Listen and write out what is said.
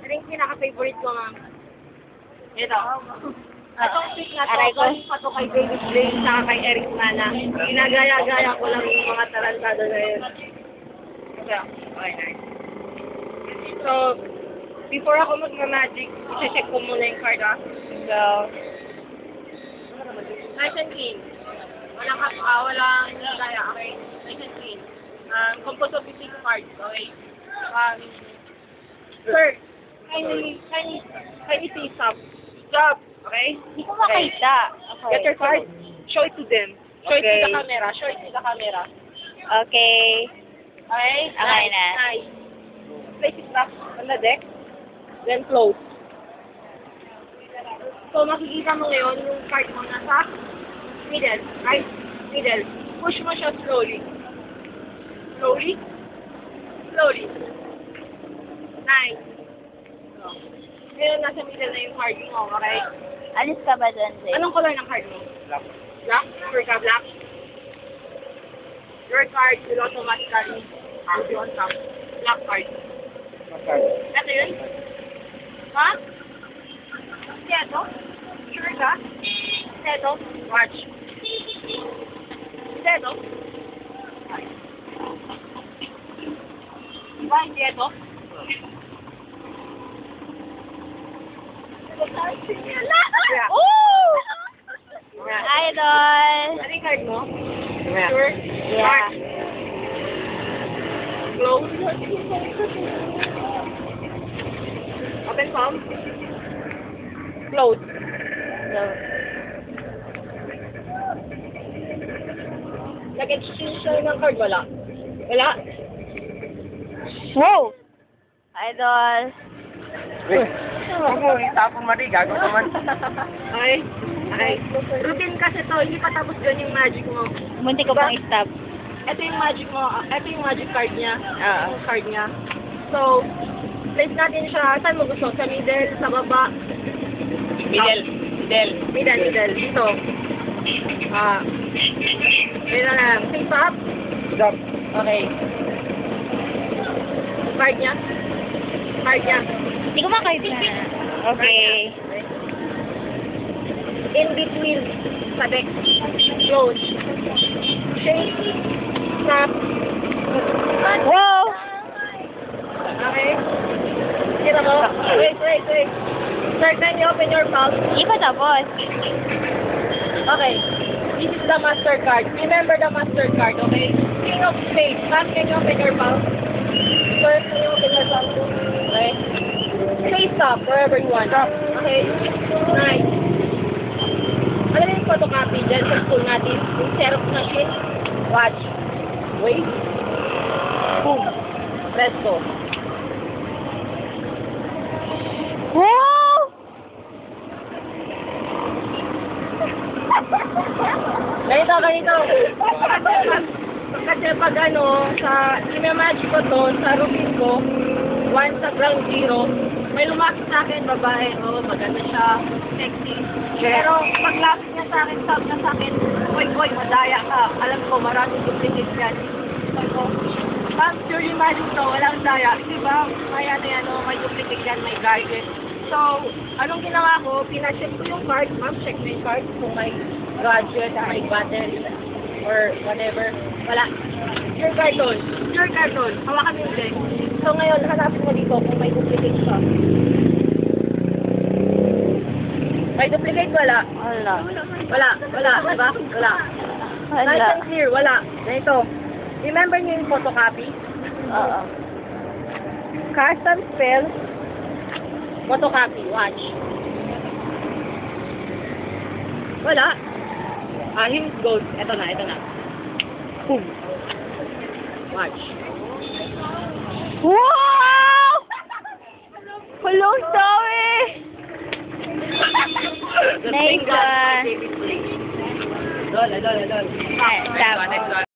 Ano yung pinaka-favorite ko, ma'am? Ito. Itong pick na to, Aray ko. galing pa to kay David Blaine, saka kay Eric Nana. Ginagaya-gaya ko lang yung mga tarantado na yun. So, okay, nice. So, before ako mag-magic, i-check ko muna yung card, ah. So, nice and clean. Walang gaya, okay? Nice and clean. Composed of 6 cards, okay? Sir, kindly say stop. Stop, okay? Hindi ko makita. Okay. Get your card. Show it to them. Show it to the camera. Show it to the camera. Okay. Okay? Okay na. Nice. Place it back on the deck. Then close. So, makikita mo ngayon yung card mo nasa middle. Right? Middle. Push mo siya slowly. Slowly. Slowly. Nice. So, ngayon, nasa middle na yung card mo, okay? Alis ka ba dun, Jay? Anong color ng card mo? Black. Black? Sure ka, black? Your card will automatically be on top. Black card. Ito yun? Ha? Ito? Sure ka? Ito? Watch. Ito? Diba hindi ito? Yeah. Ooh! Yeah. Idol! Ano yung card mo? Yeah. Sure? Yeah. Watch. Close. Open palm. Close. So, Nag-exchange na ng card, wala? Wala? wow! Idol! Ako, itapon mali, gago naman. Okay? Okay. Routine kasi to, hindi pa tapos yun yung magic mo. Munti ko pang i-stop. Ito yung magic mo, ito yung magic card niya. Oo. Yung card niya. So, place natin siya, saan mo gusto? Sa middle, sa baba? Middle. Middle. Dito. Dito na lang. Face up. Stop. Okay. Card niya. Card niya. Hindi ko makita. Okay. In between sa deck. Close. Shake. Stop. Wow! Okay. Kita mo? Wait. Sir, can you open your palm? Hindi pa tapos. Okay. This is the master card. Remember the master card, okay? King of Spades. Ma'am, can you open your palm? Sir, can you open your palm? Okay. Say stop wherever you want. Stop. Okay. Nice. Alam mo yung photocopy dyan sa school natin? Yung Xerox machine? Watch. Wait. Boom. Let's go. Wow! Ganito. Kasi pag sa imamagic ko to, sa routine ko, once sa ground zero, may lumapit sa akin, babae, maganda siya, sexy. Pero pag lapit niya sa akin, sabi na sa akin, oy, madaya ka. Alam ko, maraming duplicate yan. Sabi ko, ma'am, purely magic to, walang daya. Diba, may duplicate yan, may guardian. So, anong ginawa ko, pinacheck ko yung card, ma'am, check na yung card kung may gadget, may battery, or whatever. Wala. Pure carton. Hawakan mo yung deck. So, ngayon, hanapin mo dito kung may duplicate siya. May duplicate, wala. Wala. Wala, diba? Wala. Nice Wala. and clear, wala. Ganito. Remember niyo yung photocopy? Oo. Custom spell, photocopy, watch. Wala. Hint goes. Ito na. Boom. Watch. Wow! Hello, sorry! The Nice thing that one. David Blaine. Dol. Stop.